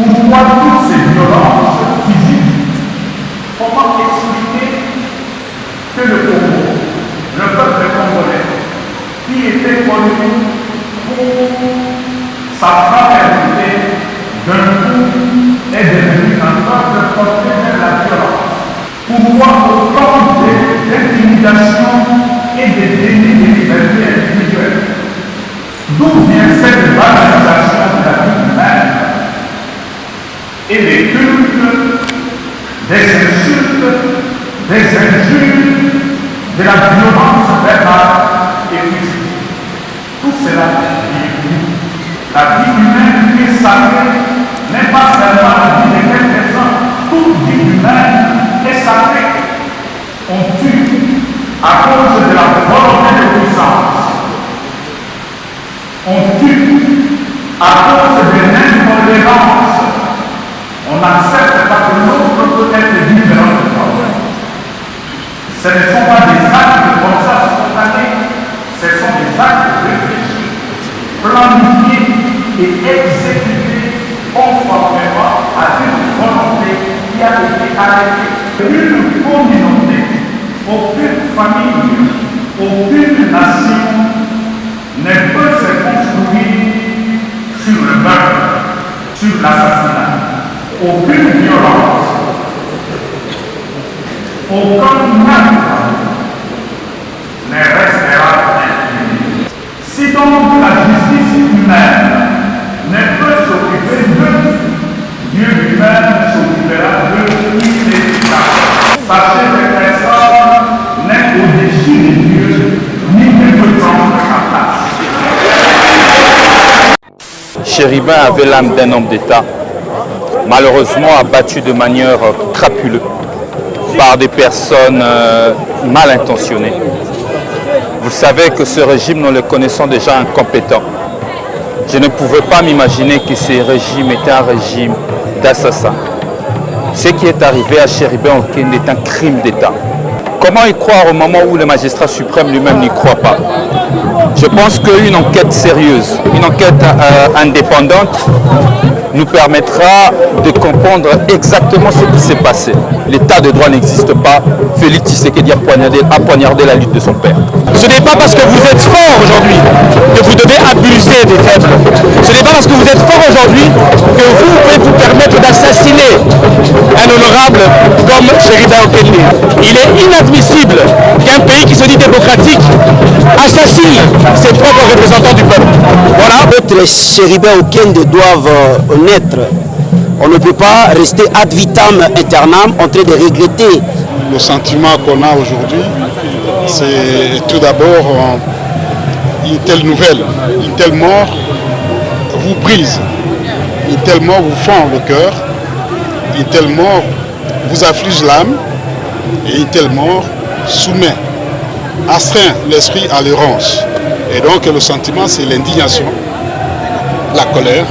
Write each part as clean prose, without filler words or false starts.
Pourquoi toutes ces violences physiques? Comment expliquer que le Congo, le peuple congolais, qui était connu pour sa fraternité, d'un coup est devenu un peuple porté vers la violence? Pourquoi autant d'intimidation et de délits de liberté individuelle? D'où vient cette banalisation de la vie humaine et les cultes, des insultes, des injures, de la violence verbale et physique? Tout cela est lié. La vie humaine est sacrée n'est pas seulement la vie de quelques-uns. Toute vie humaine est sacrée. On tue à cause de la volonté de puissance. On tue à cause de l'intolérance. On n'accepte pas que l'autre peut être différent de toi. Ce ne sont pas des actes comme ça spontanés, ce sont des actes réfléchis, planifiés et exécutés conformément à une volonté qui a été arrêtée. Une communauté, aucune famille, aucune nation ne peut se construire sur le meurtre, sur l'assassinat. Aucune violence, aucun acte ne restera impuni. Si donc la justice humaine ne peut s'occuper d'eux, Dieu lui-même s'occupera d'eux immédiatement. Sachez que personne n'est au-dessus de Dieu, ni ne peut prendre sa place. Chérubin avait l'âme d'un homme d'État, malheureusement abattu de manière crapuleuse par des personnes mal intentionnées. Vous savez que ce régime, nous le connaissons déjà incompétent. Je ne pouvais pas m'imaginer que ce régime était un régime d'assassins. Ce qui est arrivé à Chérubin Okende est un crime d'État. Comment y croire au moment où le magistrat suprême lui-même n'y croit pas? Je pense qu'une enquête sérieuse, une enquête indépendante nous permettra de comprendre exactement ce qui s'est passé. L'état de droit n'existe pas. Félix Tshisekedi a poignardé la lutte de son père. Ce n'est pas parce que vous êtes fort aujourd'hui que vous devez abuser des faibles. Ce n'est pas parce que vous êtes fort aujourd'hui que vous pouvez vous permettre d'assassiner un honorable comme Chérubin Okende. Il est inadmissible qu'un pays qui se dit démocratique assassine ses propres représentants du peuple. Voilà. Les Chérubin Okende doivent naître. On ne peut pas rester ad vitam aeternam en train de regretter. Le sentiment qu'on a aujourd'hui, c'est tout d'abord une telle nouvelle, une telle mort vous brise, une telle mort vous fend le cœur, une telle mort vous afflige l'âme et une telle mort soumet, astreint l'esprit à l'errance. Et donc le sentiment, c'est l'indignation, la colère.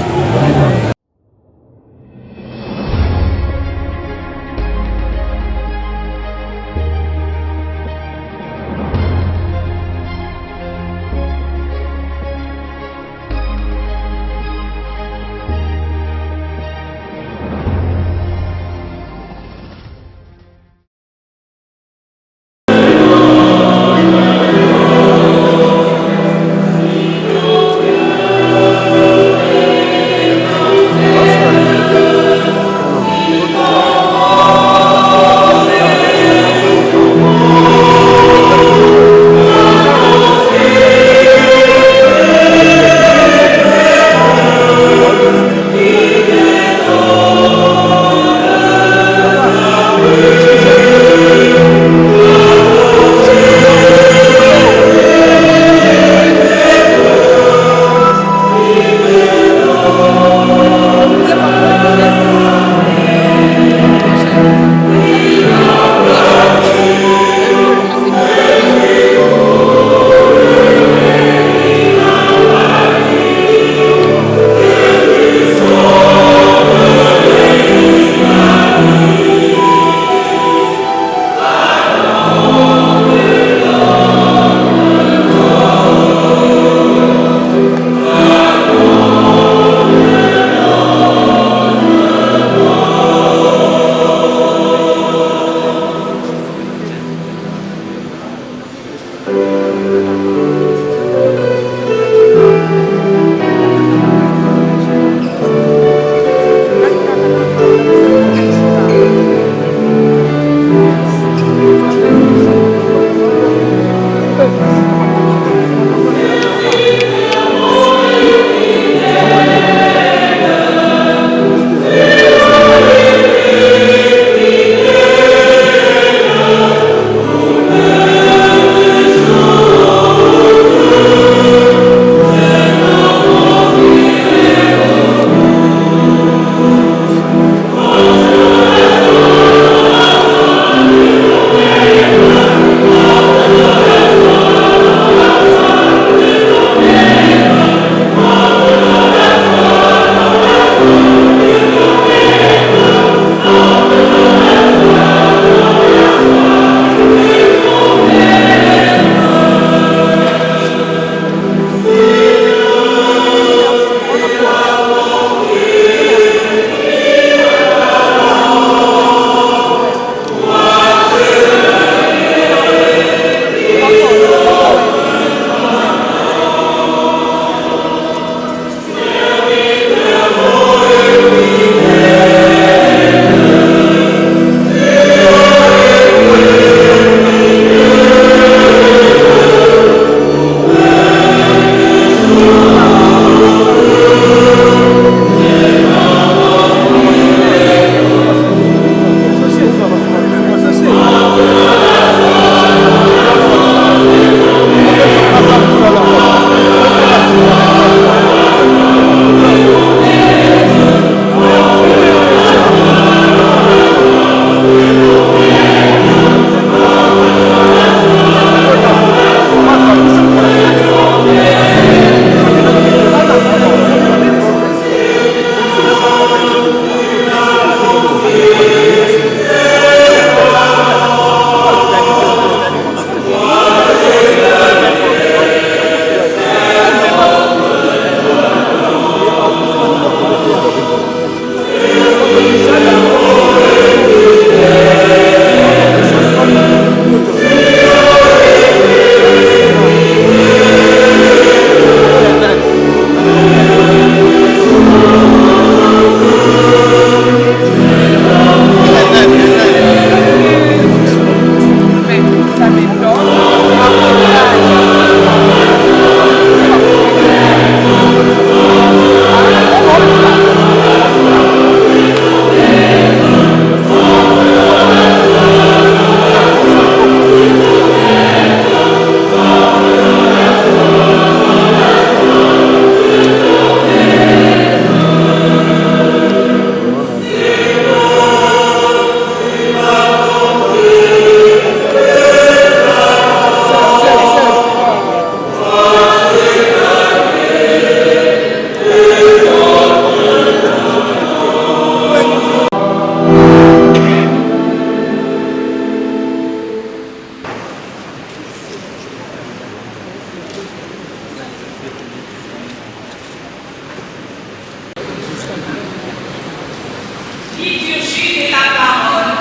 Liturgie de la parole.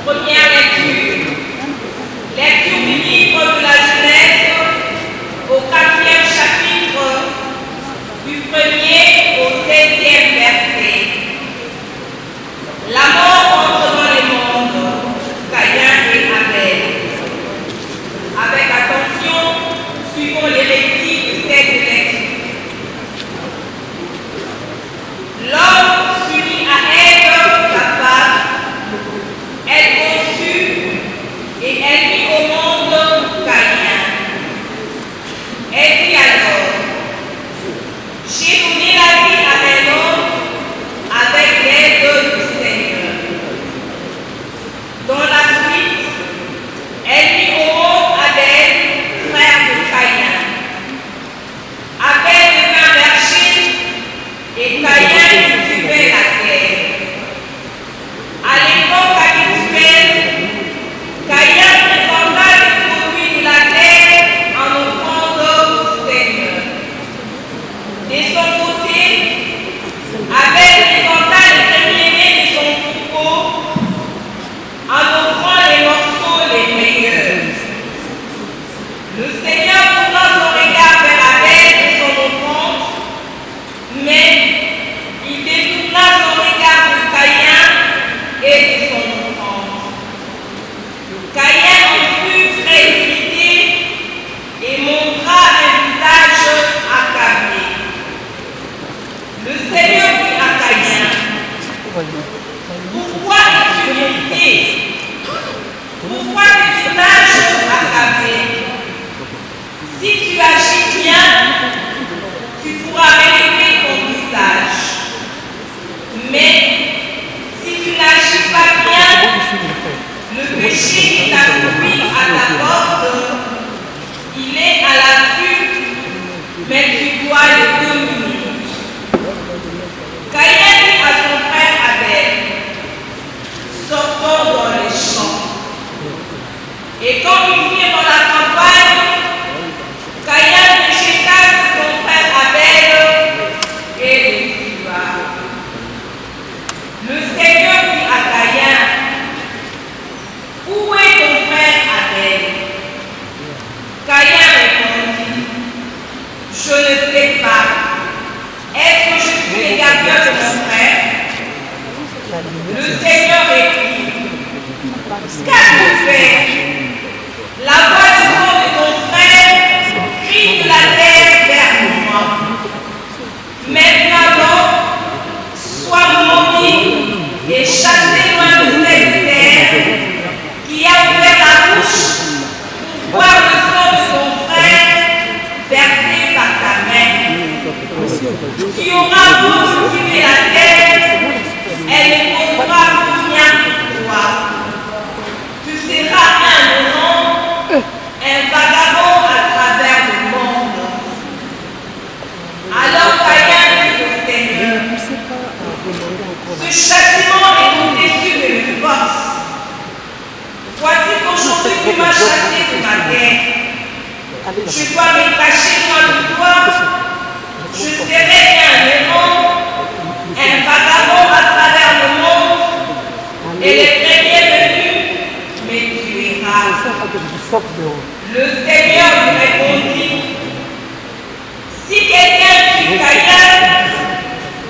Première lecture. Lecture du livre de la Genèse au 4e chapitre, du 1er au 7e verset. La mort entre dans les mondes, Caïn et Abel. Avec attention, suivons les récits de cette lecture. L'homme s'unit à Ève, sa femme, elle conçut et elle mit au monde Caïn. Elle dit alors, j'ai donné la vie à un homme avec l'aide du Seigneur. Dans la suite, elle mit au monde Abel, frère de Caïn. Abel devint berger et Caïn cultivait la terre. À l'époque habituelle, Caïn présenta les produits de la terre en offrande au Seigneur. De son côté, Abel présenta les premiers-nés de son troupeau en offrant les morceaux les meilleurs. Le Seigneur tourna son regard vers Abel et son offrande, mais il détourna son regard de Caïn et de son offrande. Caïn en fut très irrité et montra un visage accablé. Le Seigneur dit à Caïn, pourquoi es-tu irrité? Pourquoi tes visages accablés? Si tu agis bien, tu pourras relever ton visage. Mais si tu n'agis pas bien, le péché qui t'accroupit à ta porte, il est à l'affût, mais tu dois le dominer. Caïn dit à son frère Abel, sortons dans les champs. Et quand ils firent dans la campagne, Caïn se jeta sur son frère Abel et le tua. Le Seigneur dit à Caïn, où est ton frère Abel? Caïn répondit, je ne sais pas. Est-ce que je suis le gardien de mon frère? Le Seigneur répondit, qu'as-tu fait? La voix du son de ton frère crie de la terre vers moi. Maintenant donc, sois maudit et chassé loin de cette terre qui a ouvert la bouche pour boire le sang de ton frère versé par ta main. Tu auras beau cultiver la terre, elle ne posera plus rien pour toi. Tu seras un errant, un vagabond à travers le monde. Alors Caïn dit au Seigneur, ce châtiment est au-dessus de mes forces. Voici qu'aujourd'hui tu m'as chassé de ma terre. Je dois me cacher loin de toi. Je serai un errant, un vagabond à travers le monde, et les premiers venus me tuera. Le Seigneur lui répondit, si quelqu'un tue Caïn,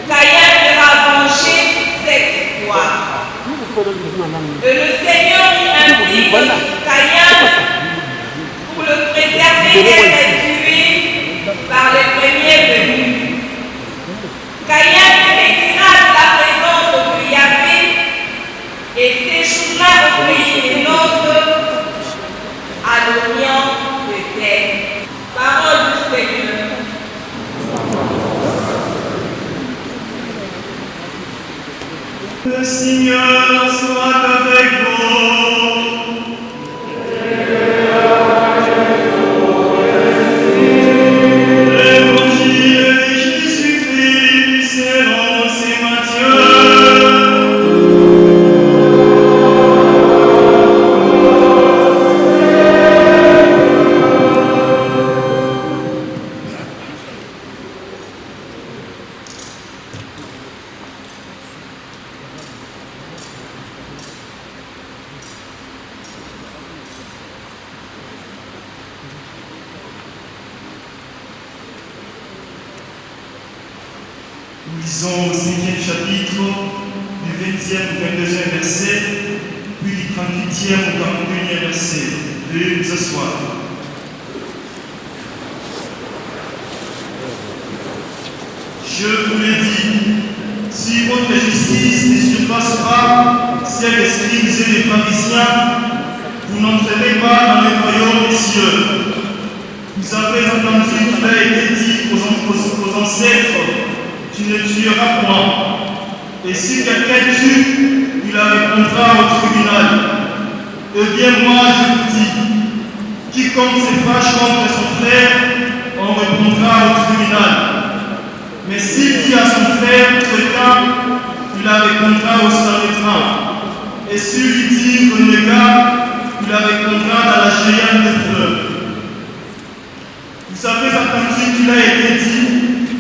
Caïn sera vengé cette fois. Et le Seigneur mit ainsi Caïn pour le préserver d'être tué par les premiers venus. Caïn se retira de la présence de Yahvé et séjourna au pays des Nôtres, à l'Orient de terre. Parole du Seigneur. Le Seigneur soit avec vous. L'évangile de Jésus-Christ selon saint Matthieu. Lisons au 5e chapitre, du 20e au 22e verset, puis du 38e au 41e verset. Veuillez vous asseoir. Je vous l'ai dit, si votre justice ne surpasse pas celle des scribes et des pharisiens, vous n'entrerez pas dans le royaume des cieux. Vous avez entendu qu'il a été dit aux ancêtres, tu ne tueras point. Et si quelqu'un tue, il la répondra au tribunal. Eh bien moi je vous dis, quiconque se fâche contre son frère, on répondra au tribunal. Mais s'il dit à son frère, crétin, il la répondra au Sanhédrin. Et s'il lui dit renégat, il la répondra dans la géante de feu. Vous avez entendu qu'il a été dit,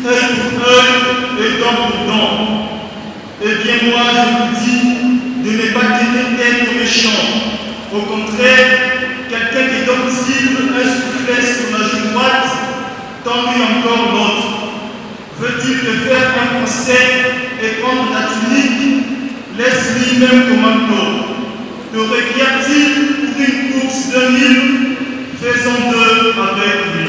œil pour œil et dent pour dent. Eh bien moi je vous dis de ne pas être méchant. Au contraire, quelqu'un qui donne-t-il un soufflet sur la joue droite, tend-lui encore l'autre. Veut-il te faire un procès et prendre la tunique? Laisse-lui même ton manteau. Te requiert-il pour une course de 1000? Faisons deux avec lui.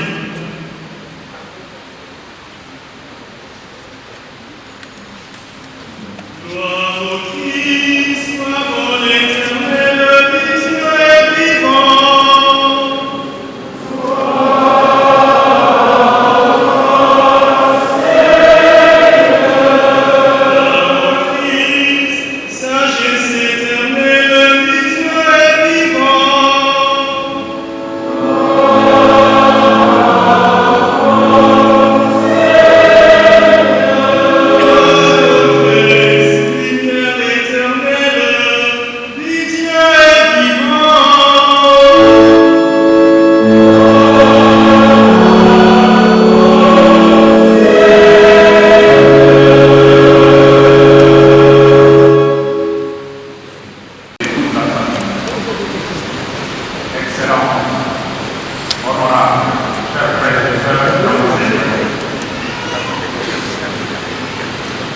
Gloire au Christ, parole éternelle, Dieu est vivant.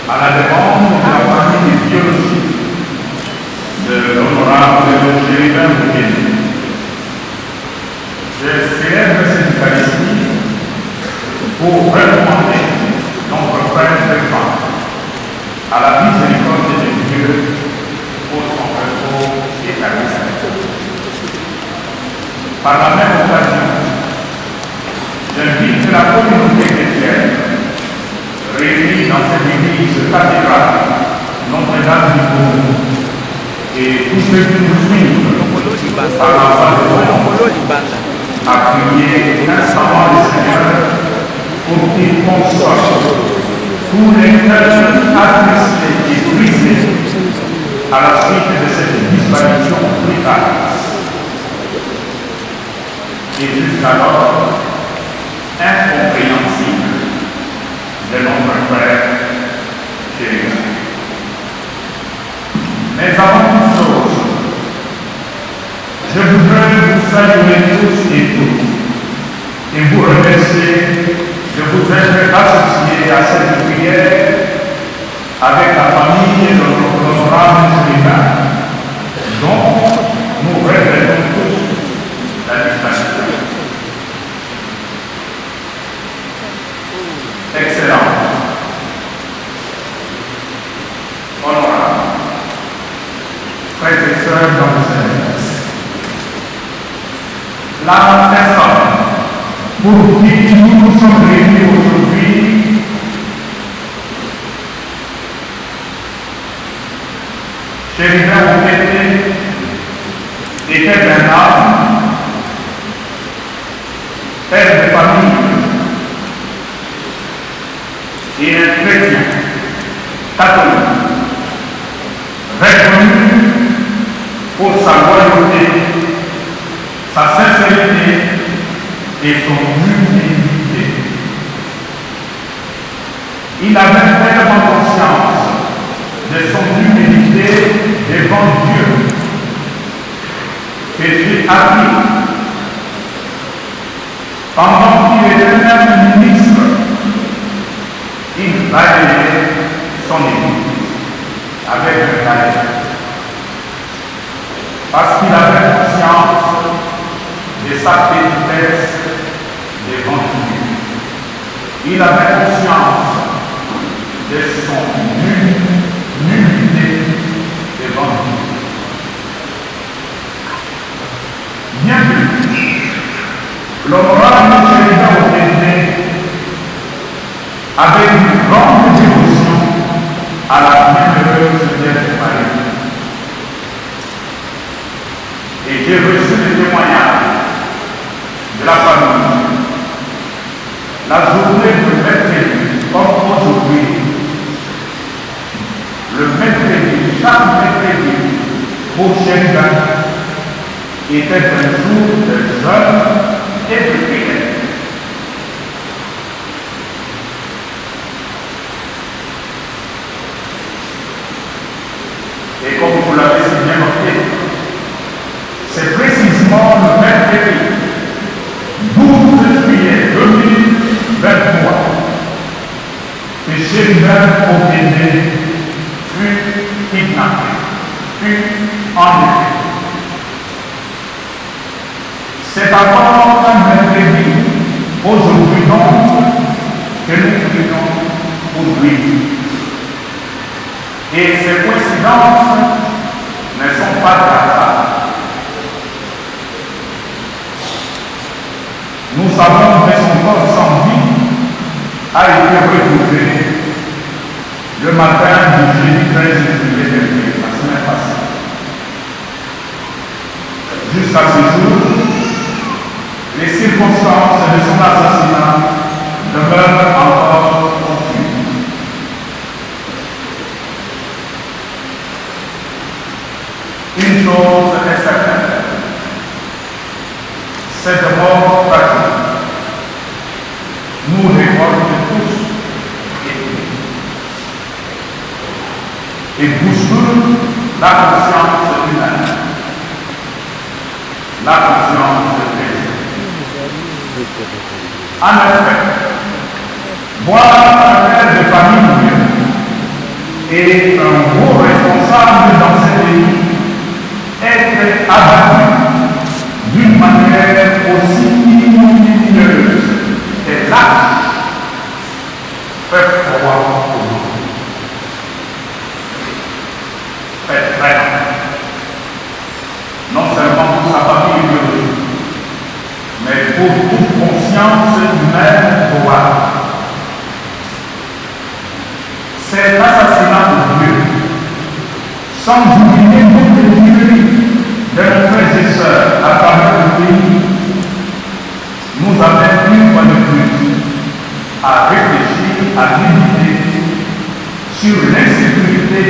À la demande de la famille biologique de l'honorable Jérémie Boukeli, je célèbre cette Eucharistie pour recommander notre frère Stéphane à la miséricorde de Dieu pour son repos éternel. Par la même occasion, j'invite la communauté chrétienne réunis dans cette église cathédrale Notre-Dame du Congo et tous ceux qui nous suivent par la voix de Dieu à prier instamment le Seigneur pour qu'il console tous les cœurs attristés et brisés à la suite de cette disparition brutale. Et jusqu'alors incompréhensible de notre frère Jérémie. Mais avant toute chose, je voudrais vous saluer tous et toutes et vous remercier de vous être associés à cette prière avec la famille de notre honorable Jérémie, dont nous regrettons tous la disparition. Excellent. Honorable. Frères et sœurs dans le Seigneur. La personne pour qui nous nous sommes réunis aujourd'hui Jérémie Boukeli était un homme, père de famille, et un chrétien catholique, reconnu pour sa loyauté, sa sincérité et son humilité. Il avait pleinement conscience de son humilité devant Dieu, que Dieu a pris pendant qu'il était même ministre. Il balayait son église avec un talent. Parce qu'il avait conscience de sa pénitence devant Dieu. Il avait conscience de son nullité devant Dieu. Bien que l'honorable chérubin obéissait avec une grande dévotion à la bienheureuse Vierge Marie. Et j'ai reçu le témoignage de la famille. La journée de mercredi, comme aujourd'hui, le mercredi, chaque mercredi, pour chacun, était un jour de jeûne et de prière. Et comme vous l'avez si bien noté, c'est précisément le mercredi 12 juillet 2023 que Chérubin Obédé fut kidnappé, fut enlevé. C'est encore un mercredi, aujourd'hui donc, que nous prions pour lui. Et ces coïncidences ne sont pas de hasard. Nous savons que son corps sans vie a été retrouvé le matin du jeudi 13 juillet dernier, la semaine passée. Jusqu'à ce jour, les circonstances de son assassinat demeurent encore confuses. Une chose est certaine, cette mort tragique nous révolte tous et bouscule la conscience humaine, la conscience chrétienne. En effet, voir un père de famille et un gros responsable dans ce pays être abattu d'une manière aussi ignominieuse et lâche fait froid pour nous. Fait très mal. Non seulement pour sa famille biologique, mais pour toute conscience humaine probable. Cet assassinat de Dieu, sans oublier toutes les tueries de nos frères et sœurs à travers le pays, nous amène une fois de plus à réfléchir, à méditer sur l'insécurité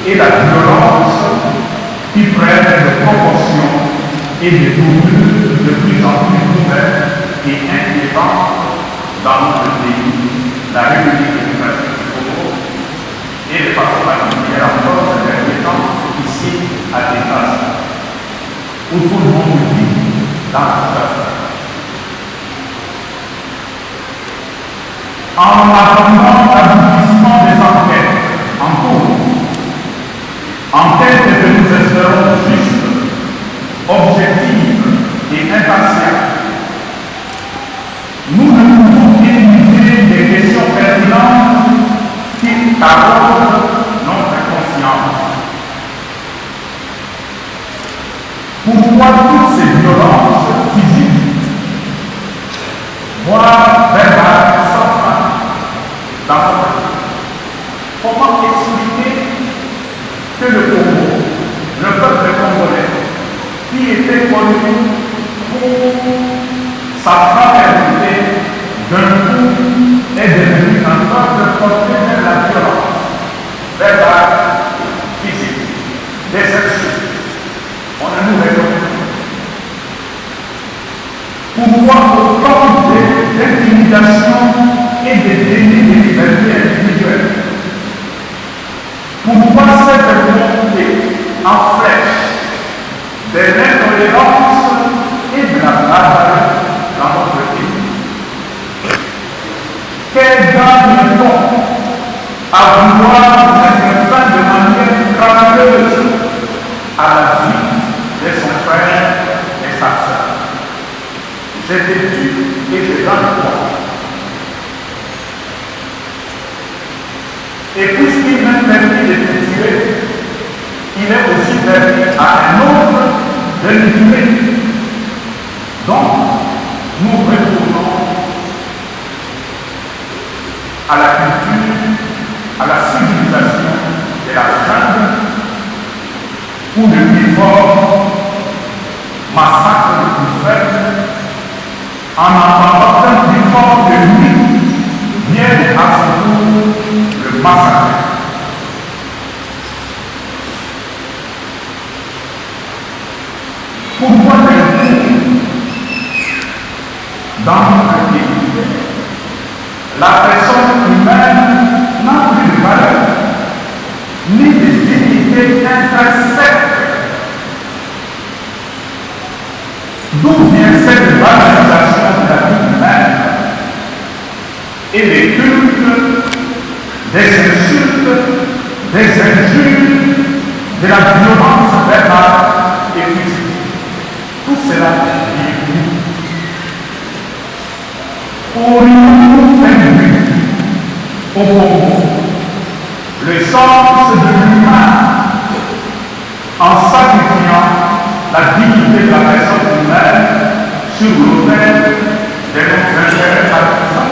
et la violence qui prennent de proportions et de tournures de plus en plus nouvelles et inquiétantes dans notre pays, la République démocratique du Congo, et de façon particulière encore ces derniers temps ici à Kinshasa, où tout le monde vit dans la situation. En attendant l'aboutissement des enquêtes en cours, enquêtes que nous espérons justes, objectives et impartiales, nous ne pouvons éliminer des questions pertinentes qui taraudent notre conscience. Pourquoi toutes ces violences physiques, voire verbales, sans fin dans notre pays? Comment expliquer que le Congo, le peuple congolais, qui était connu pour sa fraternité, d'un coup est devenu un peuple porté vers la violence, vers la physique, déception? On ne nous reconnaît pas. Pourquoi autant d'intimidation et de déni de liberté individuelle? Pourquoi cette montée en flèche de l'intolérance et de la barbarie dans notre pays? Quel gagne-t-on à vouloir mettre fin de manière crapuleuse à la vie de son frère et sa sœur. J'étais tu et je donne toi. Et puisqu'il m'est permis de te tuer, il est aussi permis à un autre de le tuer. Donc, nous retournons à la culture, à la civilisation de la jungle, où le plus fort massacre le plus faible, en entendant qu'un plus fort de lui vienne à son tour le massacrer. Pourquoi dans notre pays, la personne humaine n'a plus de valeur, ni de dignité intrinsèque? D'où vient cette valorisation de la vie humaine et les cultes, des insultes, des injures, de la violence verbale et physique? Tout cela est lié. Aurions-nous fait but au Congo le sens de l'humain en sacrifiant la dignité de la personne humaine sur l'autel de nos intérêts partisans?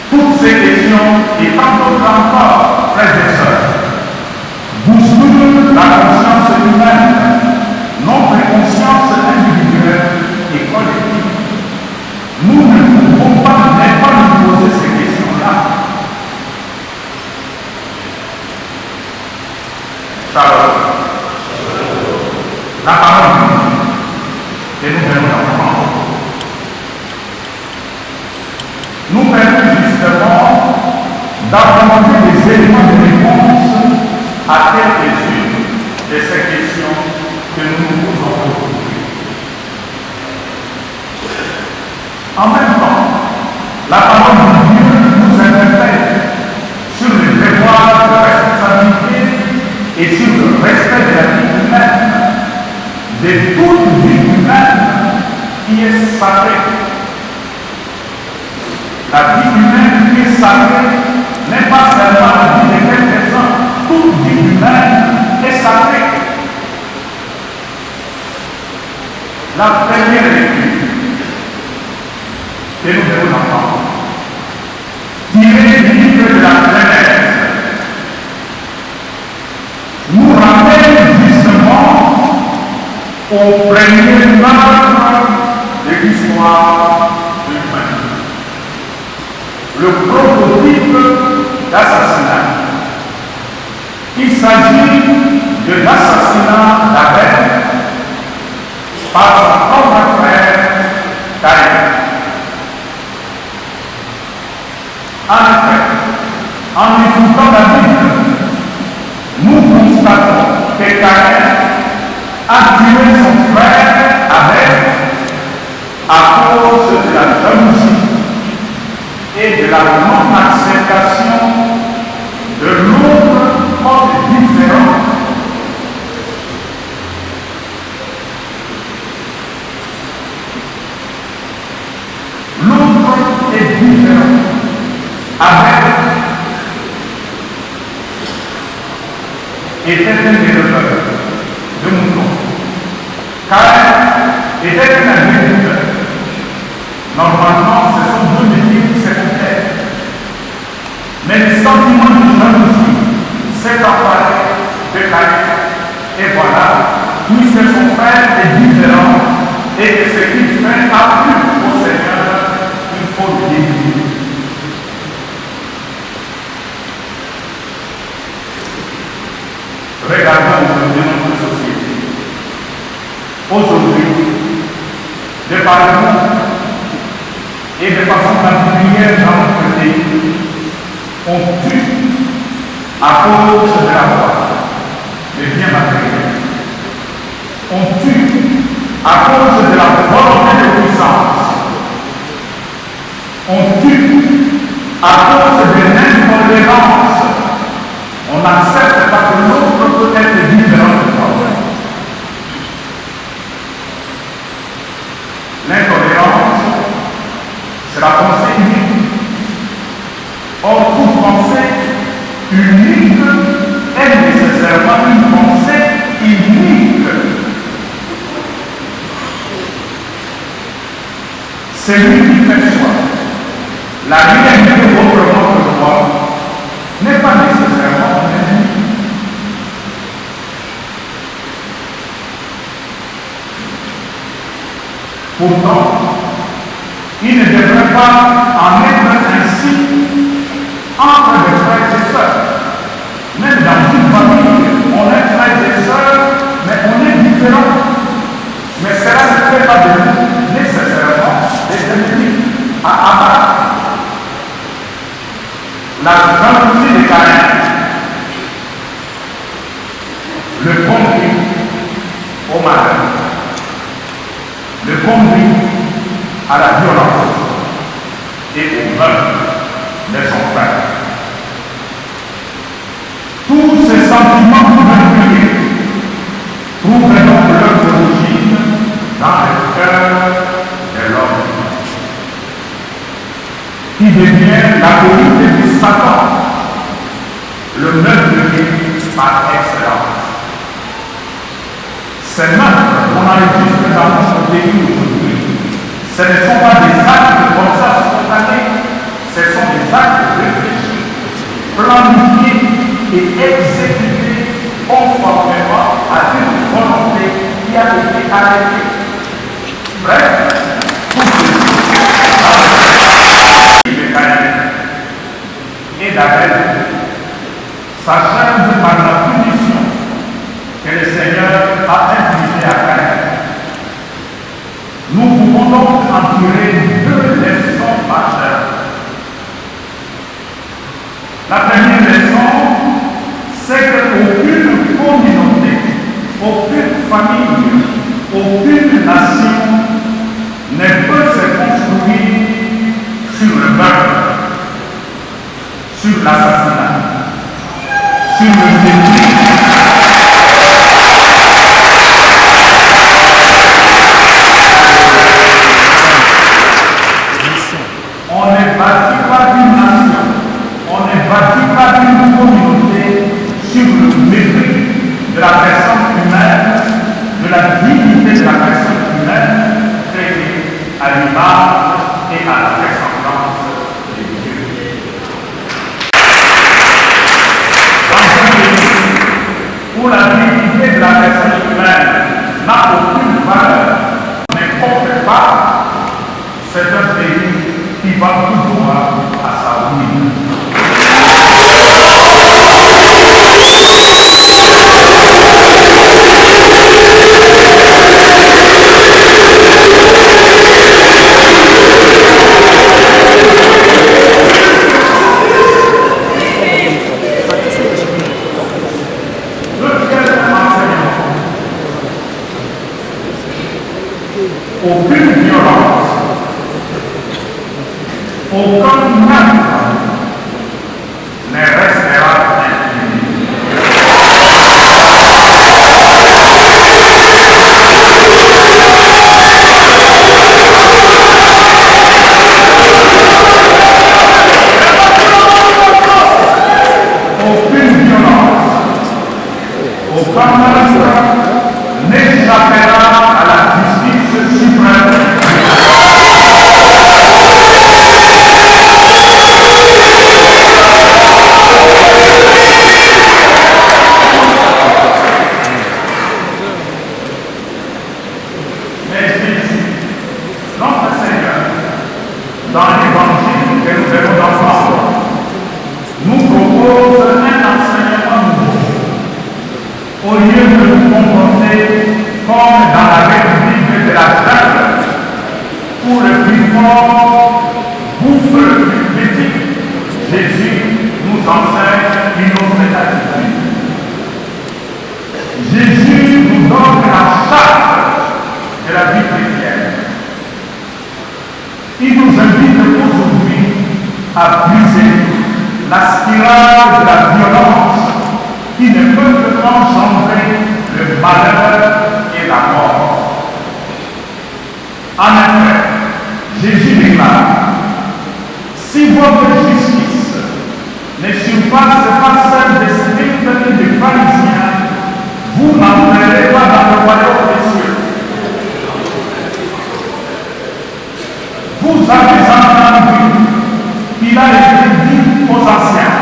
Toutes ces questions et tant d'autres encore, frères et sœurs, bousculent la conscience humaine, notre conscience individuelle et collective. Nous ne pouvons pas nous poser ces questions-là. Charles, la parole que nous venons d'entendre nous permet justement d'apporter des éléments de réponse à quelques-unes de ces questions que nous nous posons aujourd'hui. En même temps, la parole de Dieu nous interpelle sur le devoir de responsabilité et sur le respect de la vie humaine, de toute vie humaine qui est sacrée. La vie humaine qui est sacrée n'est pas seulement la vie de quelques-uns, toute vie humaine est sacrée. La première lecture que nous devons entendre, tirée du livre de la Genèse, nous ramène justement au premier meurtre de l'histoire de l'humanité. Le prototype d'assassinat. Il s'agit de l'assassinat d'Abel par son propre frère Caïn. En effet, en écoutant la Bible, nous constatons que Caïn a tué son frère Abel à cause de la jalousie et de la non-acceptation de l'autre comme différent. L'autre est différent. Abel était un éleveur de moutons. Caïn était un agriculteur. Normalement, ce sont deux métiers qui s'écoutaient. Mais le sentiment de jalousie s'est emparé de Caïn. Et voilà, puisque son frère est différent et que ce qu'il fait a plu au Seigneur, il faut le détruire. Regardons aujourd'hui notre société. Aujourd'hui, de par le monde et de façon particulière dans notre pays, on tue à cause de la foi, le bien matériel. On tue à cause de la volonté de puissance. On tue à cause de l'intolérance, on n'accepte pas que l'autre peut être différent de toi. L'intolérance, c'est la pensée unique. Or, toute pensée unique est nécessairement une pensée unique. C'est lui qui perçoit. La réalité autrement que moi n'est pas nécessairement un ennemi. Pourtant, il ne devrait pas en être ainsi entre les frères et sœurs. Même dans une famille, on est frères et sœurs, mais on est différents. Mais cela ne fait pas de nous nécessairement des ennemis à abattre. La jalousie de Caïn le conduit au mal, le conduit à la violence et au meurtre de son frère. Tous ces sentiments meurtriers trouvent donc leur origine dans le cœur de l'homme, qui devient la colline de Satan, le meurtrier par excellence. Ces meurtres qu'on enregistre dans notre pays aujourd'hui, ce ne sont pas des actes comme ça spontanés, ce sont des actes réfléchis, planifiés et exécutés conformément à une volonté qui a été arrêtée. Bref, tout ceci de Caïn et d'Abel s'achève par la punition que le Seigneur a infligée à Caïn. Nous pouvons donc en tirer deux leçons majeures. La première leçon, c'est qu'aucune communauté, aucune famille, aucune nation ne peut se construire sur le meurtre, sur l'assassinat, sur le détruit. On ne bâtit pas d'une nation, on ne bâtit pas d'une communauté sur le mépris de la personne humaine, de la dignité de la personne humaine, créée à l'image et à la ressemblance de Dieu. Dans un pays où la dignité de la personne humaine n'a aucune valeur, n'importe pas, c'est un pays qui va tout droit à sa ruine. Aucune violence, aucun acte ne restera impuni. Aucune violence, aucun acte n'échappera à la justice suprême. Notre Seigneur, dans l'évangile que nous venons d'entendre, nous propose un enseignement nouveau. Au lieu de nous comporter comme dans la République de la jungle, où le plus fort bouffe le plus petit, Jésus nous enseigne une autre attitude. Jésus nous donne la charte de la vie chrétienne. Il nous invite aujourd'hui à briser la spirale de la violence qui ne peut que engendrer le malheur et la mort. En effet, Jésus déclare, si votre justice ne surpasse pas celle des scribes et des pharisiens, vous n'entrerez pas dans le royaume des cieux. Vous avez entendu qu'il a été dit aux anciens,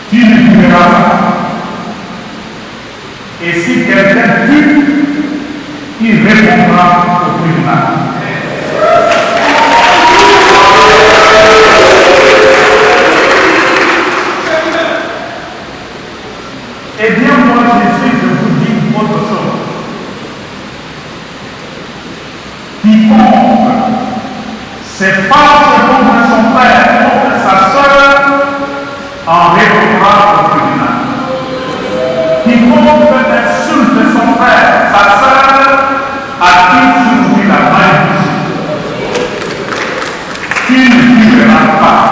tu ne tueras pas. Et si quelqu'un tue, il répondra au tribunal. Eh bien, moi, Jésus, je vous dis autre chose. Quiconque se fâche contre son frère, contre sa soeur, en répondra au tribunal. Quiconque insulte son frère, sa soeur, acquiert sur lui la malédiction. Tu ne tueras pas,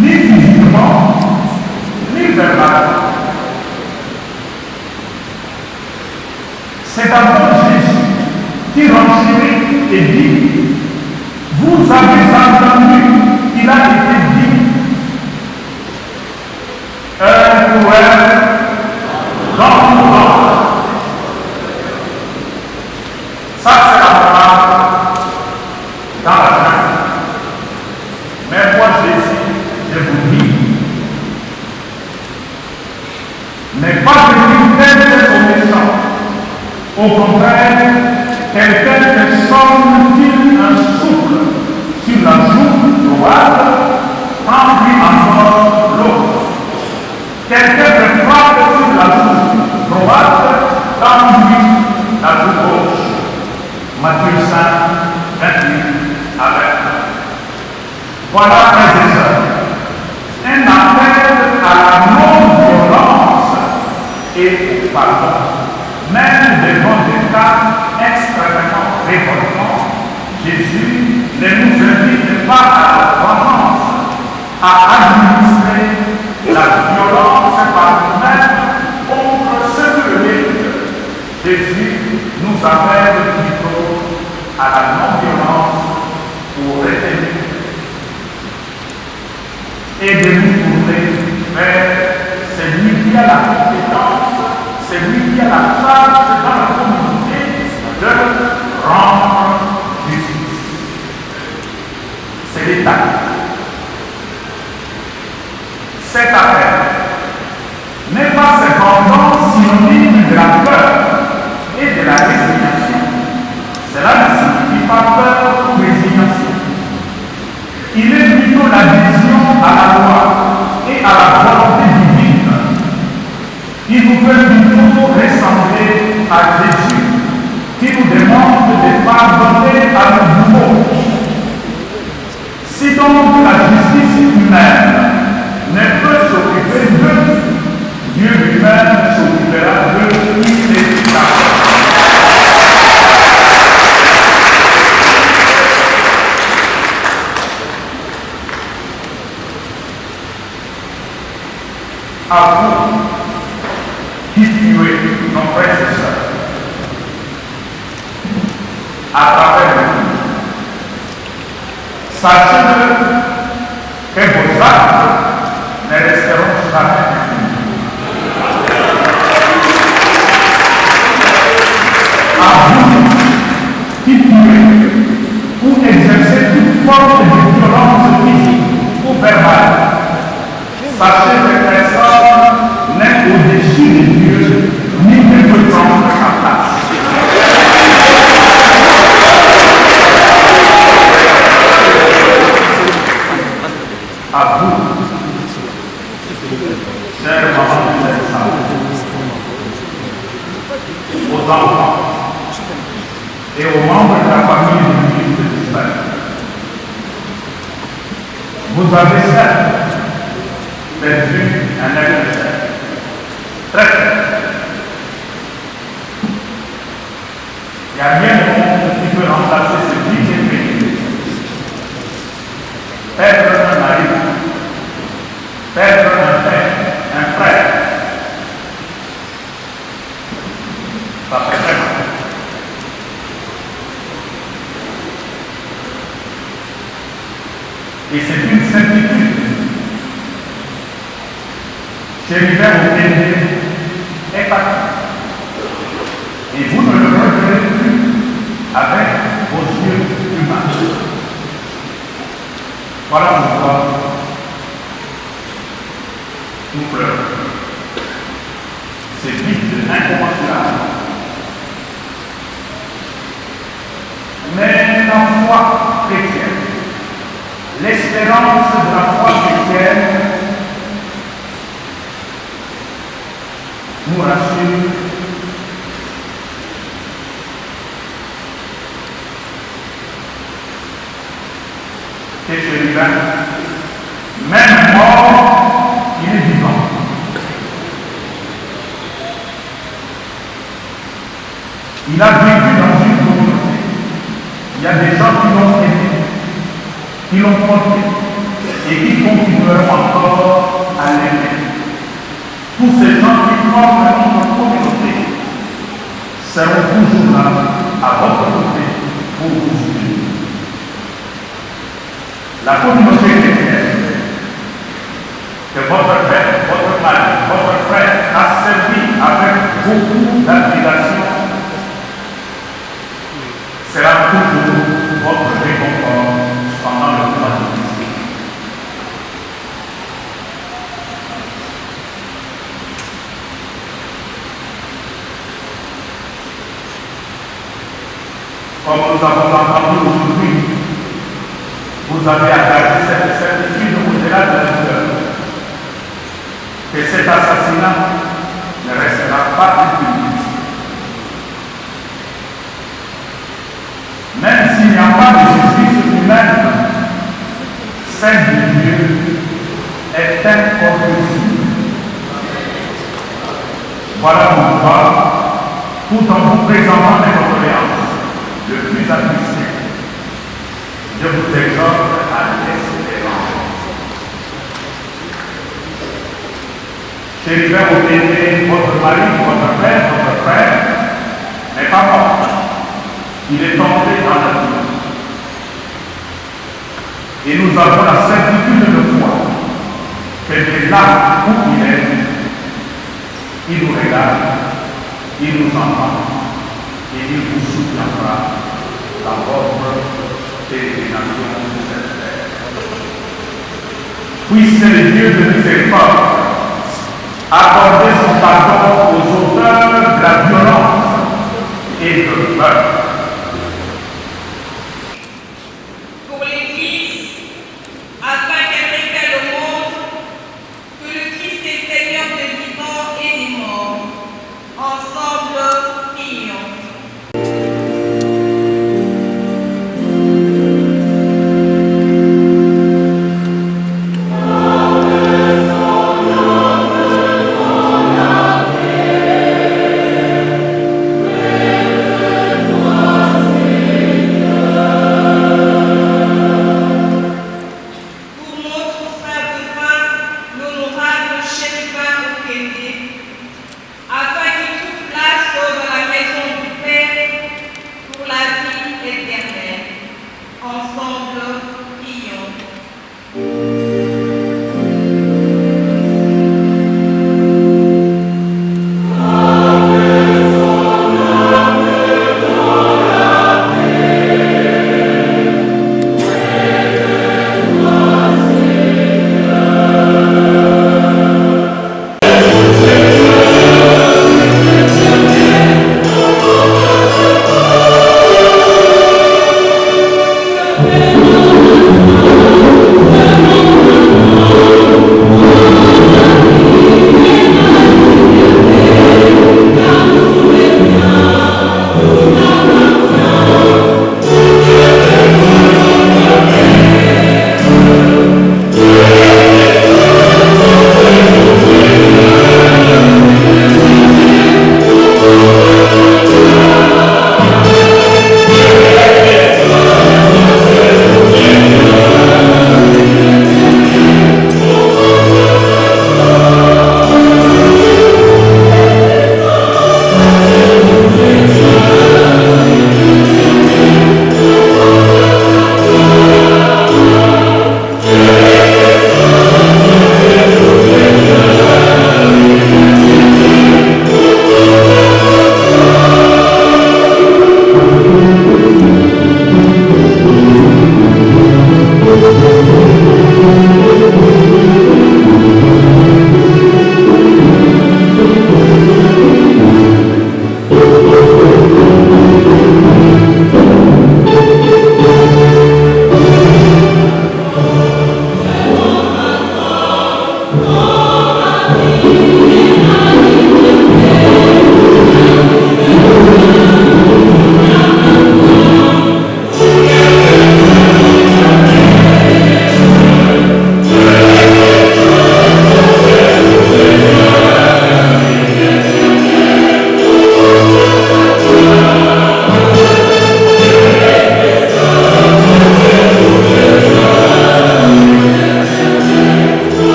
ni physiquement, ni verbalement. C'est d'abord Jésus qui renchérit et dit, vous avez entendu qu'il a été dit, un pour un, l'autre pour l'autre. Ça, c'est la parole dans la Bible. Mais moi, Jésus, je vous dis, n'est pas venu d'être au méchant. Au contraire, quelqu'un te sonne-t-il un souffle sur la joue droite, prends-lui encore l'autre. Quelqu'un te frappe sur la joue droite, prends-lui la joue gauche. Matthieu 5, 28 à 20. Voilà, frères et sœurs, un appel à la non-violence et au pardon. Même devant des cas extrêmement révoltants, Jésus ne nous invite pas à la vengeance, à administrer la violence par nous-mêmes contre ceux qui le méritent. Jésus nous appelle plutôt à la non-violence pour retenir et de nous tourner vers celui qui a la compétence, celui qui a la charge dans la communauté de rendre justice. C'est l'État. Cet appel n'est pas cependant synonyme de la peur et de la résignation. Cela ne signifie pas peur ou résignation. Il est plutôt l'adhésion à la loi et à la volonté divine. Il nous fait plutôt ressembler à Jésus, qui nous demande de pardonner à nos bourreaux. Si donc la justice humaine ne peut s'occuper d'eux, Dieu lui-même s'occupera d'eux immédiatement. À vous qui tuez nos frères et sœurs, à travers nous, sachez que vos actes ne resteront jamais impunis. À vous qui tuez ou exercez toute forme de violence physique ou verbale, sachez que personne n'est au-dessus de Dieu, ni ne peut prendre sa place. À vous, chers mamans et chers sœurs, aux enfants et aux membres de la famille de Christ d'Israël, vous avez certes perdu un adversaire. Très clair. Il n'y a rien de monde qui peut remplacer ce 10e pays. perdre un frère, ça fait très mal. Et c'est une certitude. Chérubin au PND est parti. Et vous ne le reverrez plus avec vos yeux humains. Voilà pourquoi nous pleurons. C'est vite incommensurable. Mais la foi chrétienne, l'espérance de la foi chrétienne nous rassure que Chérubin, même mort, il est vivant. Il a vécu dans une communauté. Il y a des gens qui l'ont aidé, qui l'ont porté et qui continueront encore à l'aimer. Tous ces gens qui forment notre communauté seront toujours là, à votre côté, pour vous soutenir. La communauté chrétienne que votre père, votre mari, votre frère a servi avec beaucoup d'abnégation sera toujours votre réconfort pendant le temps difficile. Comme nous avons entendu aujourd'hui, vous avez attaché cette certitude au-delà de la douleur, que cet assassinat ne restera pas impuni. Même s'il n'y a pas de justice humaine, celle de Dieu est incorruptible. Voilà pourquoi, tout en vous présentant mes condoléances le plus attristées, je vous exhorte à l'espérance. Chérubin au PND, votre mari, votre père, votre frère n'est pas mort. Il est tombé dans la vie. Et nous avons la certitude de foi que de là où il est, il nous regarde, il nous entend et il vous soutiendra dans votre pérégrination sur cette terre. Puisse le Dieu de miséricorde accorder son pardon aux auteurs de la violence et de meurtre. Pour l'Église, afin qu'elle révèle au monde que le Christ est Seigneur des vivants et des morts. Ensemble, prions. Gloire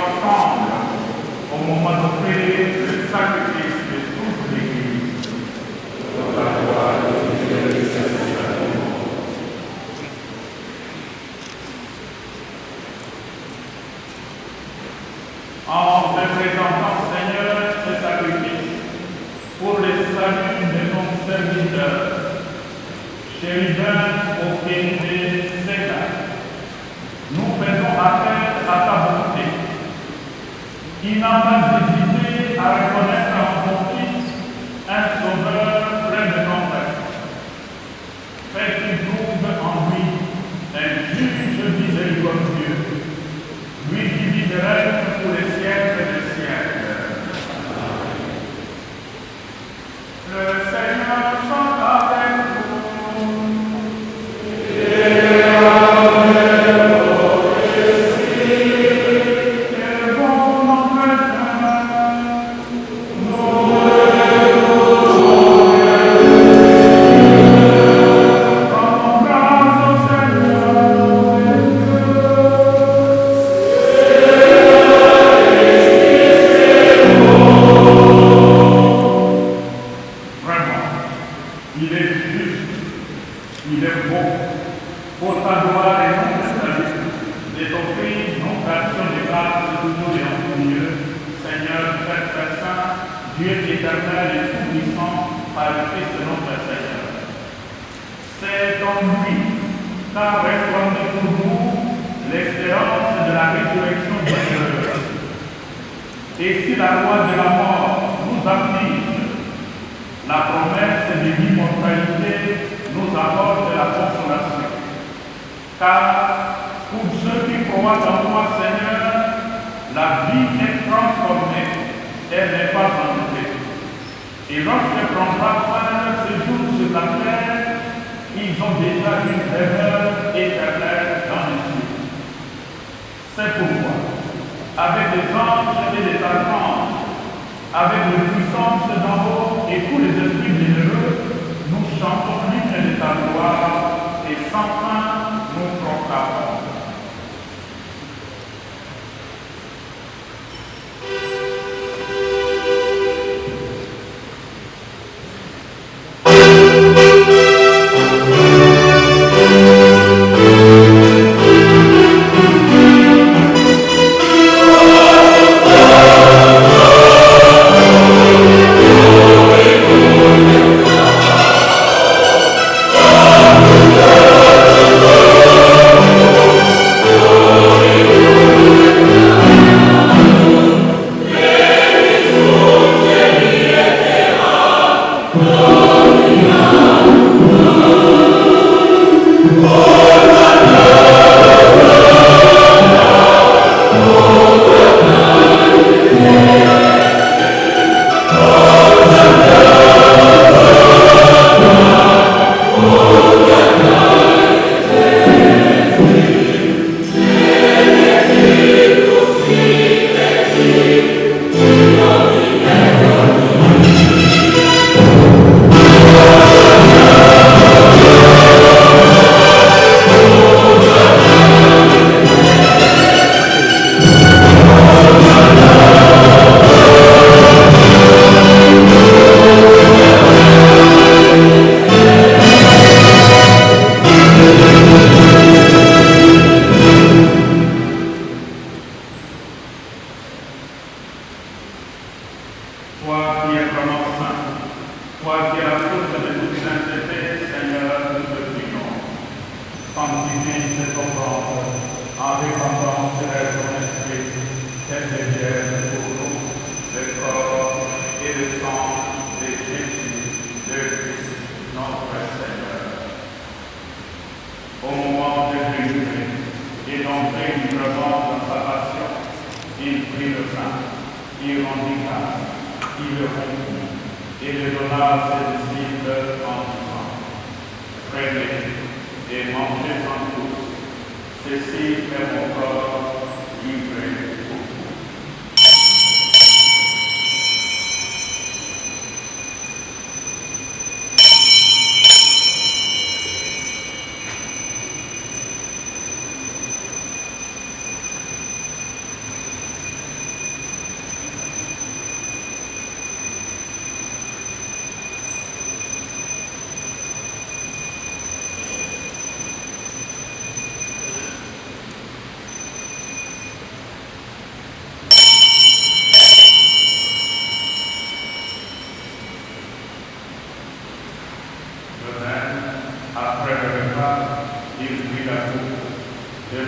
ensemble au moment d'offrir le sacrifice de toute l'Église. En te présentant, Seigneur, ce sacrifice pour le salut de nos serviteurs, chérubins au pays de Sénat, nous faisons appel à ta volonté, qui n'a pas hésité à reconnaître en ton Fils un sauveur plein de tendresse. Fais qu'il trouve en lui un juge miséricordieux, lui qui vit de règne pour les siècles des siècles. Le Seigneur chante avec nous.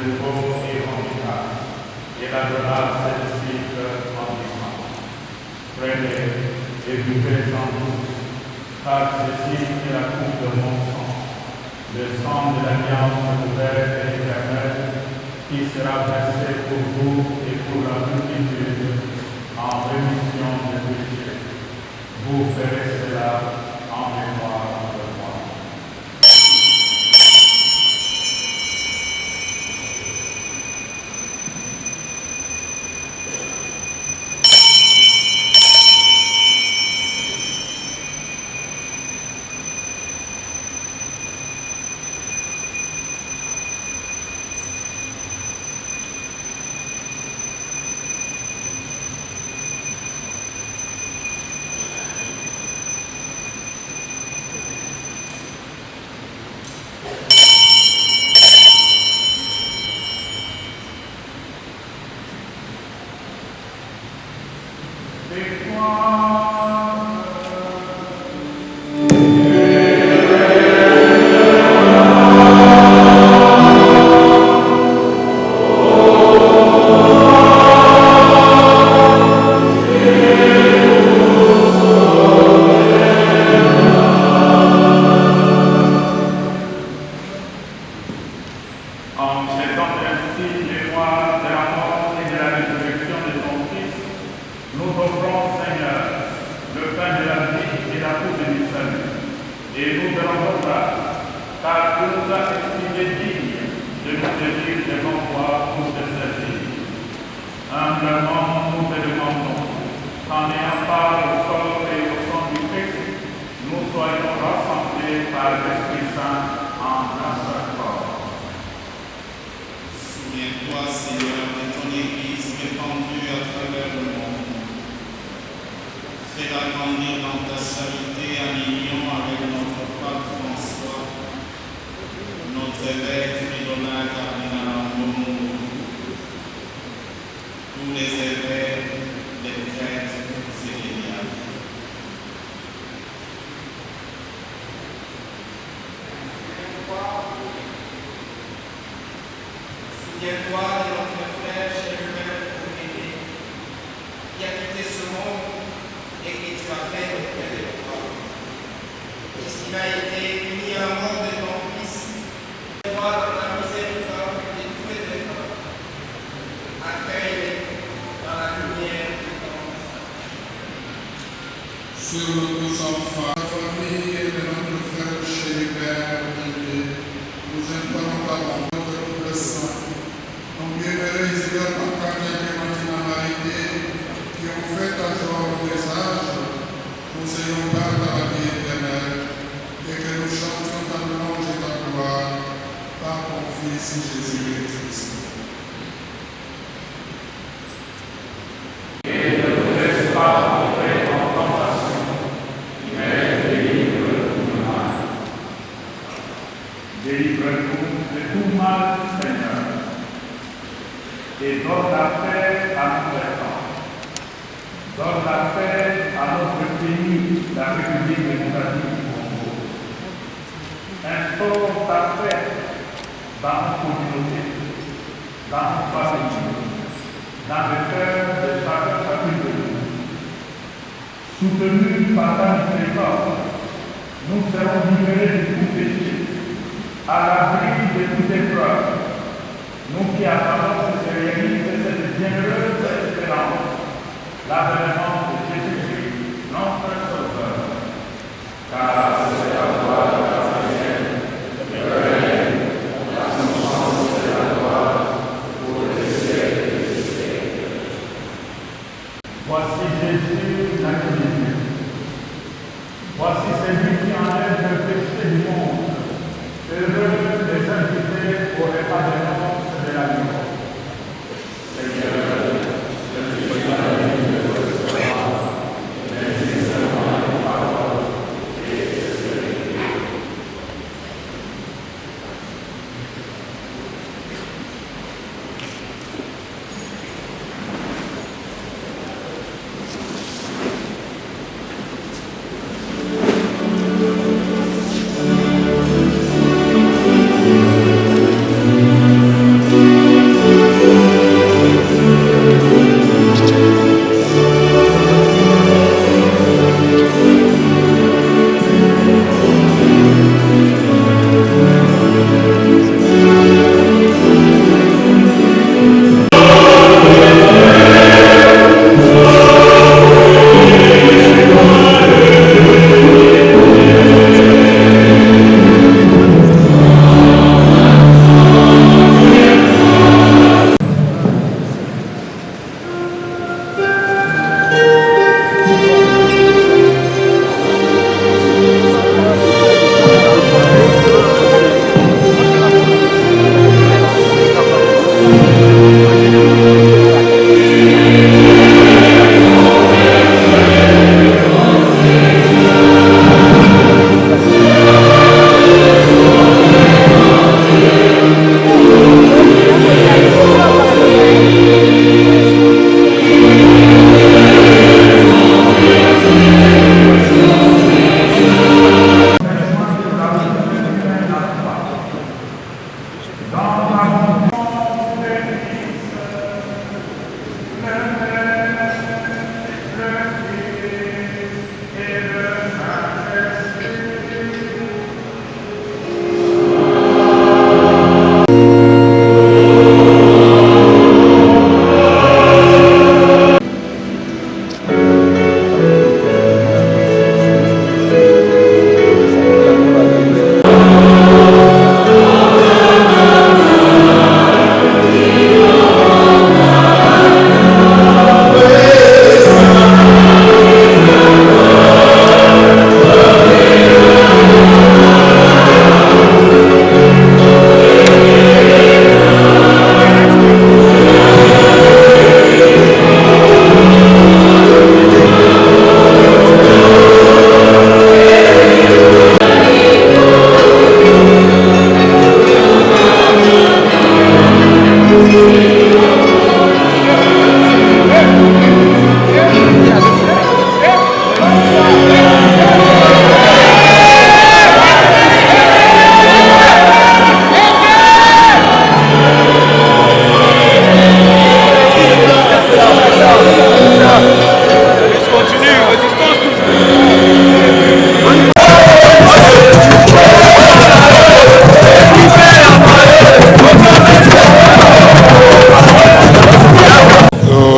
nouveau et remarquable, et la grâce celle-ci en vivant. Prenez et buvez en tous, car ceci est la coupe de mon sang, le sang de l'alliance nouvelle et éternelle, qui sera versé pour vous et pour la multitude en rémission de péchés. Vous ferez cela en mémoire de moi. En traitant ainsi les lois de la mort et de la résurrection de ton Fils, nous t'offrons, Seigneur, le pain de la vie et la coupe du salut. Et nous te rendons grâce, car tu nous as estimés dignes de nous tenir devant toi pour te servir. Humblement, nous te demandons qu'en ayant part au corps et au sang du Christ, nous soyons rassemblés par l'Esprit Saint en un seul corps. Souviens-toi, Seigneur, de ton Église répandue à travers le monde. Fais-la grandir dans ta charité en union avec notre pape François, notre évêque Philona Cardinal Ambon, tous les évêques, les prêtres et les diacres. Souviens-toi de notre frère Chérubin Oumélé, qui a quitté ce monde et que tu as fait auprès de toi. Puisqu'il a été uni à la mort de ton Fils, vois dans ta miséricorde de tous les efforts. Accueille-les dans la lumière de ton visage. Sur nos enfants, la famille de notre frère Chérubin Oumélé, nous implorons la bonté de le sang. Nos bienheureux Isidore Pacagne et Martina Marité, qui ont fait à jour nos messages, nous ayons part à la vie éternelle, et que nous chantions ta louange et ta gloire par ton Fils Jésus-Christ. Et ne nous laisse pas entrer en tentation, mais délivre-nous du mal. Délivre-nous de tout mal, Seigneur, et donne la paix à nos enfants. Donne la paix à notre pays, la République démocratique du Congo. Instaure ta paix dans nos communautés, dans nos familles, dans le cœur de chacun de nous. Soutenus par ta miséricorde, nous serons libérés de tout péché, à l'abri de toute épreuve. Nous qui attendons que se réalise cette bienheureuse espérance, l'avènement de Jésus-Christ, notre Sauveur. Car c'est la gloire de la Seigneur, le règne, la puissance et la gloire pour les siècles des siècles. Voici Jésus, l'agneau de Dieu. Voici celui qui enlève le péché du monde. Heureux les invités au repas de l'annonce de la vie. Seigneur, je suis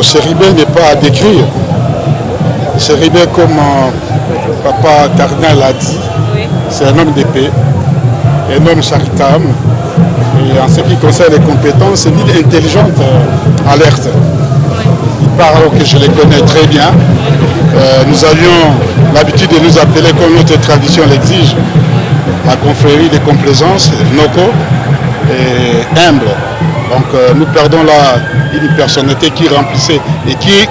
Chéribin n'est pas à décrire. Chéribin, comme Papa Cardinal l'a dit, c'est un homme d'épée, un homme charitable. Et en ce qui concerne les compétences, c'est une île intelligente, alerte. Il parle que je les connais très bien. Nous avions l'habitude de nous appeler, comme notre tradition l'exige, la confrérie des complaisances, Noko, et humble. Donc nous perdons là une personnalité qui remplissait et qui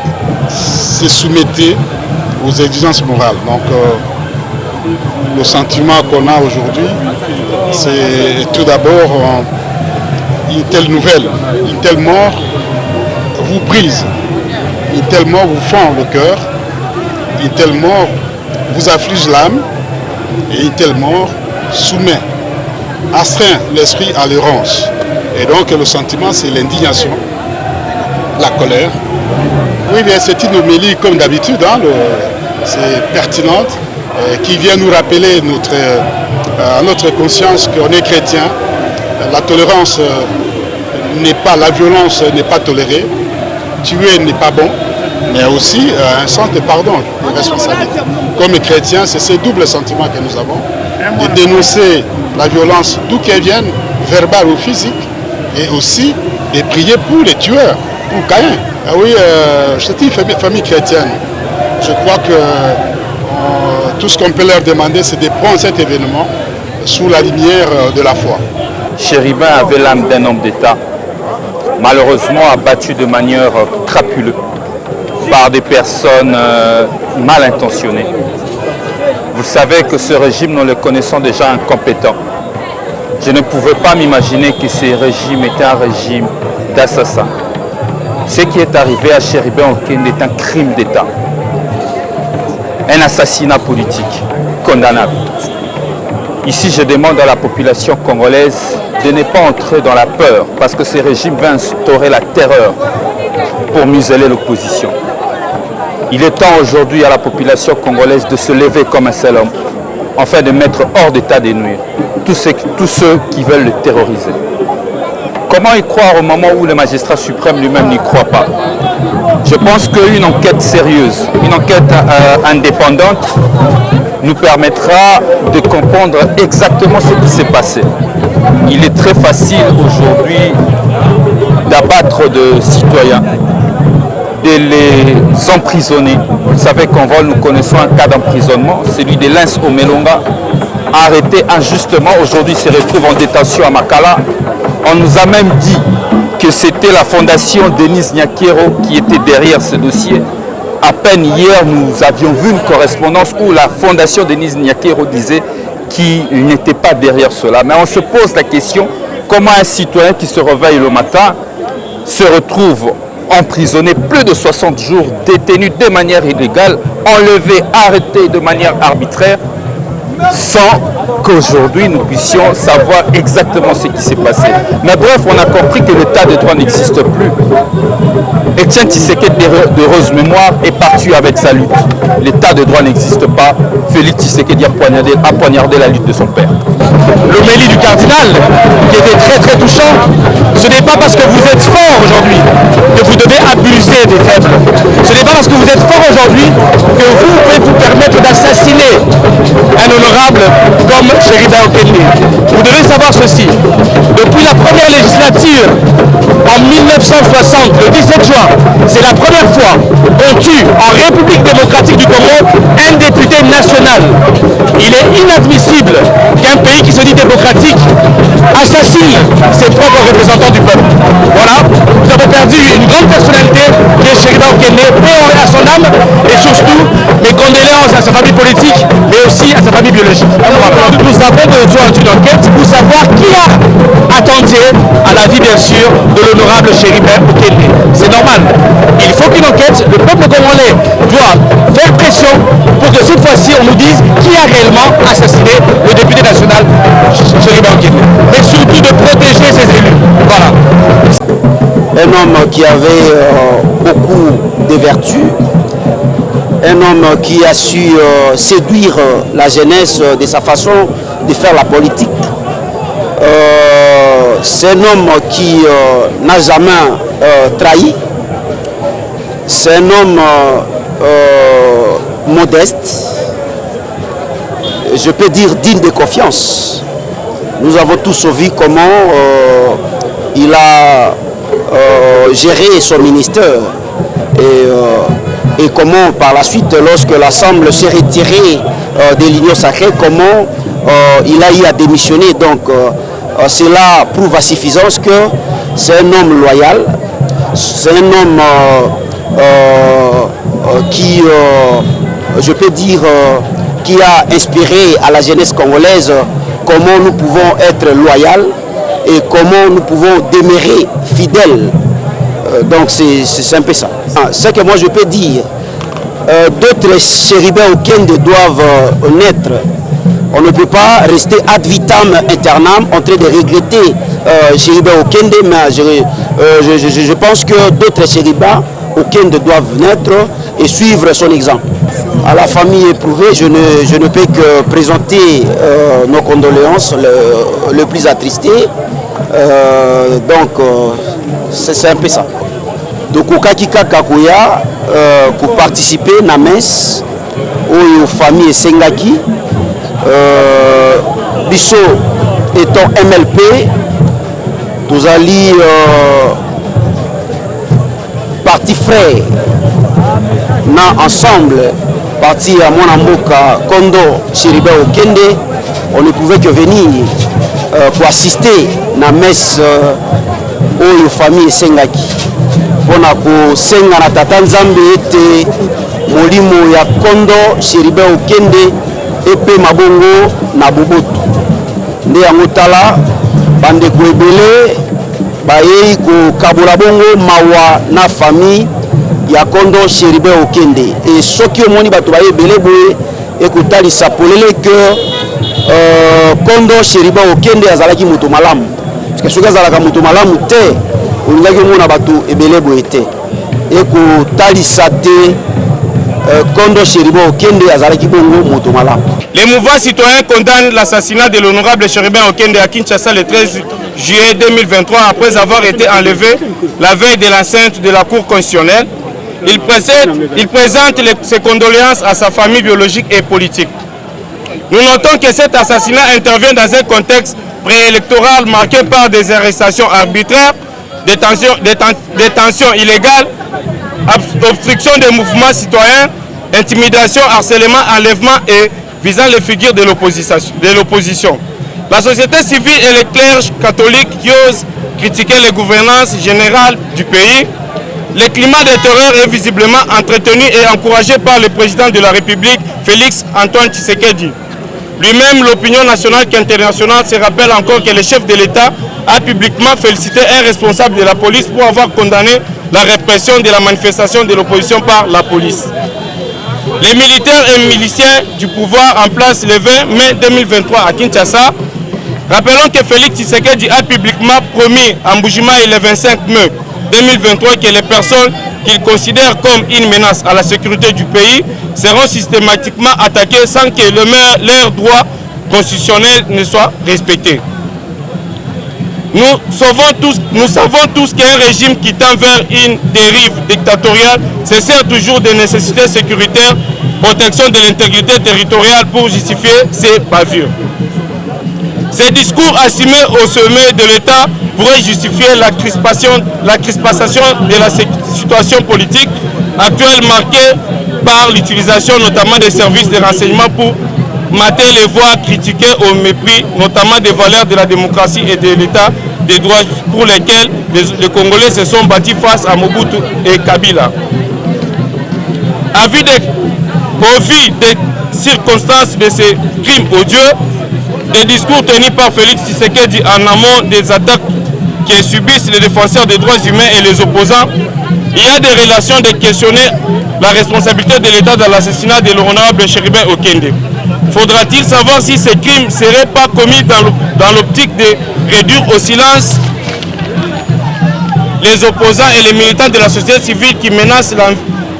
se soumettait aux exigences morales. Donc le sentiment qu'on a aujourd'hui, c'est tout d'abord une telle nouvelle, une telle mort vous brise, une telle mort vous fend le cœur, une telle mort vous afflige l'âme et une telle mort soumet, astreint l'esprit à l'errance. Et donc le sentiment, c'est l'indignation, la colère. Oui, bien c'est une homélie comme d'habitude, hein, c'est pertinente, qui vient nous rappeler à notre conscience qu'on est chrétien. La tolérance n'est pas, la violence n'est pas tolérée, tuer n'est pas bon, mais aussi un sens de pardon, de responsabilité. Comme chrétiens, c'est ce double sentiment que nous avons, de dénoncer la violence d'où qu'elle vienne, verbale ou physique, et aussi de prier pour les tueurs, pour Caïn. Ah oui, c'est une famille chrétienne. Je crois que tout ce qu'on peut leur demander, c'est de prendre cet événement sous la lumière de la foi. Chéribin avait l'âme d'un homme d'État, malheureusement abattu de manière crapuleuse par des personnes mal intentionnées. Vous savez que ce régime, nous le connaissons déjà incompétent. Je ne pouvais pas m'imaginer que ce régime était un régime d'assassins. Ce qui est arrivé à Chéribin Okende est un crime d'État. Un assassinat politique condamnable. Ici, je demande à la population congolaise de ne pas entrer dans la peur parce que ce régime va instaurer la terreur pour museler l'opposition. Il est temps aujourd'hui à la population congolaise de se lever comme un seul homme, afin de mettre hors d'état de nuire tous ceux qui veulent le terroriser. Comment y croire au moment où le magistrat suprême lui-même n'y croit pas? Je pense qu'une enquête sérieuse, une enquête indépendante nous permettra de comprendre exactement ce qui s'est passé. Il est très facile aujourd'hui d'abattre de citoyens, de les emprisonner. Vous savez qu'en vol, nous connaissons un cas d'emprisonnement, celui de Lens Omelonga, arrêté injustement. Aujourd'hui, il se retrouve en détention à Makala. On nous a même dit que c'était la fondation Denis Nyakero qui était derrière ce dossier. À peine hier, nous avions vu une correspondance où la fondation Denis Nyakero disait qu'il n'était pas derrière cela. Mais on se pose la question, comment un citoyen qui se réveille le matin se retrouve emprisonné plus de 60 jours, détenu de manière illégale, enlevé, arrêté de manière arbitraire, sans qu'aujourd'hui nous puissions savoir exactement ce qui s'est passé. Mais bref, on a compris que l'état de droit n'existe plus. Etienne Tshisekedi d'heureuse mémoire est parti avec sa lutte. L'état de droit n'existe pas. Félix Tshisekedi a poignardé la lutte de son père. L'homélie du cardinal, qui était très très touchant, ce n'est pas parce que vous êtes fort aujourd'hui que vous devez abuser des faibles. Ce n'est pas parce que vous êtes fort aujourd'hui que vous pouvez vous permettre d'assassiner un honorable comme Chéribin Okende. Vous devez savoir ceci. Depuis la première législature, en 1960, le 17 juin, c'est la première fois qu'on tue en République démocratique du Congo un député national. Il est inadmissible qu'un pays qui se dit démocratique assassine ses propres représentants du peuple. Voilà, nous avons perdu une grande personnalité qui est Chéribin Okende, paix à son âme, et surtout mes condoléances à sa famille politique, mais aussi à sa famille biologique. Nous avons besoin d'une enquête pour savoir qui a attendu à la vie, bien sûr, de l'honorable Chéribin Okende. C'est normal. Il faut qu'une enquête, le peuple congolais doit faire pression pour que cette fois-ci on nous dise qui a réellement assassiné le député national Chéribin Okende. Mais surtout de protéger ses élus. Voilà. Un homme qui avait beaucoup de vertus, un homme qui a su séduire la jeunesse de sa façon de faire la politique. C'est un homme qui n'a jamais trahi. C'est un homme modeste, je peux dire digne de confiance. Nous avons tous vu comment il a géré son ministère et comment par la suite, lorsque l'Assemblée s'est retirée de l'Union sacrée, comment il a eu à démissionner. Donc cela prouve à suffisance que c'est un homme loyal, c'est un homme qui, je peux dire, qui a inspiré à la jeunesse congolaise comment nous pouvons être loyaux et comment nous pouvons demeurer fidèles. Donc c'est un peu ça. Ce que moi je peux dire, d'autres chérubins Okende doivent naître. On ne peut pas rester ad vitam aeternam en train de regretter chérubins Okende, mais je pense que d'autres chérubins Okende doivent naître et suivre son exemple. À la famille éprouvée, je ne peux que présenter nos condoléances le plus attristé. Donc c'est un peu ça. Donc okaki kaka koya pour participer à la messe aux familles Sengaki, biso étant MLP, nous allons parti frère na ensemble parti à Mwanamboka Kondo Chérubin Okende. On ne pouvait que venir pour assister à la messe aux familles Sengaki. On a ko senga na tata nzambe ete molimo ya Kondo Chérubin Okende epe mabongo na boboto nde yango tala bandeko ebele bayei ko kabola bongo mawa na famille ya Kondo Chérubin Okende et soki omoni bato baye ebele boye ekotalisa polele que Kondo Chérubin Okende azalaki moto malamu parce que soki azalaka moto malamu te olingaki omona bato ebele boye te ekotalisa te Kondo Chérubin Okende azalaki bongo moto malamu. Les mouvements citoyens condamnent l'assassinat de l'honorable Chérubin Okende à Kinshasa le 13 juillet 2023 après avoir été enlevé la veille de l'enceinte de la Cour constitutionnelle. Il présente ses condoléances à sa famille biologique et politique. Nous notons que cet assassinat intervient dans un contexte préélectoral marqué par des arrestations arbitraires, détentions illégales, obstruction des mouvements citoyens, intimidation, harcèlement, enlèvement et visant les figures de l'opposition. La société civile et les clerges catholiques qui osent critiquer les gouvernances générales du pays. Le climat de terreur est visiblement entretenu et encouragé par le président de la République, Félix Antoine Tshisekedi. Lui-même, l'opinion nationale qu'internationale se rappelle encore que le chef de l'État a publiquement félicité un responsable de la police pour avoir condamné la répression de la manifestation de l'opposition par la police. Les militaires et miliciens du pouvoir en place le 20 mai 2023 à Kinshasa. Rappelons que Félix Tshisekedi a publiquement promis à Mbujimayi le 25 mai 2023 que les personnes qu'il considère comme une menace à la sécurité du pays seront systématiquement attaquées sans que leurs droits constitutionnels ne soient respectés. Nous savons tous qu'un régime qui tend vers une dérive dictatoriale se sert toujours des nécessités sécuritaires, protection de l'intégrité territoriale pour justifier ses bavures. Ces discours assumés au sommet de l'État pourraient justifier la crispation de la situation politique actuelle marquée par l'utilisation notamment des services de renseignement pour mater les voix critiquées au mépris, notamment des valeurs de la démocratie et de l'État des droits pour lesquels les Congolais se sont battus face à Mobutu et Kabila. Au vu des circonstances de ces crimes odieux, des discours tenus par Félix Tshisekedi en amont des attaques que subissent les défenseurs des droits humains et les opposants, il y a des relations de questionner la responsabilité de l'État dans l'assassinat de l'honorable Chérubin Okende. Faudra-t-il savoir si ces crimes ne seraient pas commis dans l'optique de réduire au silence les opposants et les militants de la société civile qui menacent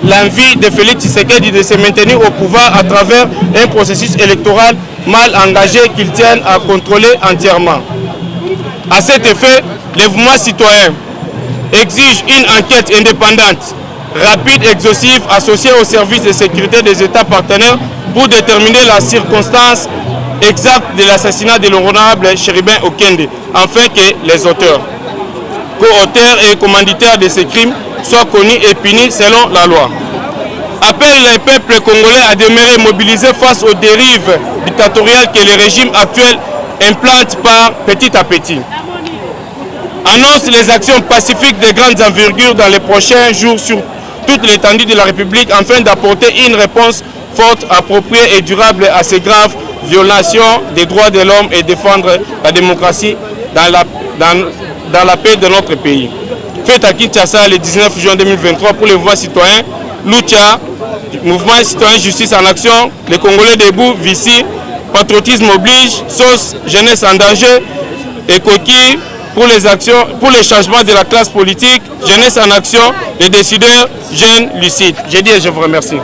l'envie de Félix Tshisekedi de se maintenir au pouvoir à travers un processus électoral mal engagé qu'ils tiennent à contrôler entièrement. À cet effet, les mouvements citoyens exigent une enquête indépendante rapide, exhaustive, associée aux services de sécurité des États partenaires pour déterminer la circonstance exacte de l'assassinat de l'honorable Chérubin Okende, afin que les auteurs, co-auteurs et commanditaires de ces crimes soient connus et punis selon la loi. Appelle les peuples congolais à demeurer mobilisés face aux dérives dictatoriales que le régime actuel implante par petit à petit. Annonce les actions pacifiques de grandes envergures dans les prochains jours sur toute l'étendue de la République afin d'apporter une réponse forte, appropriée et durable à ces graves violations des droits de l'homme et défendre la démocratie dans la paix de notre pays. Fête à Kinshasa le 19 juin 2023 pour le mouvement citoyen Lucha, mouvement citoyen justice en action, les Congolais debout, Vici, patriotisme oblige, sauce, jeunesse en danger et coquille pour les actions, pour les changements de la classe politique, jeunesse en action, les décideurs, jeunes lucides. J'ai dit et je vous remercie.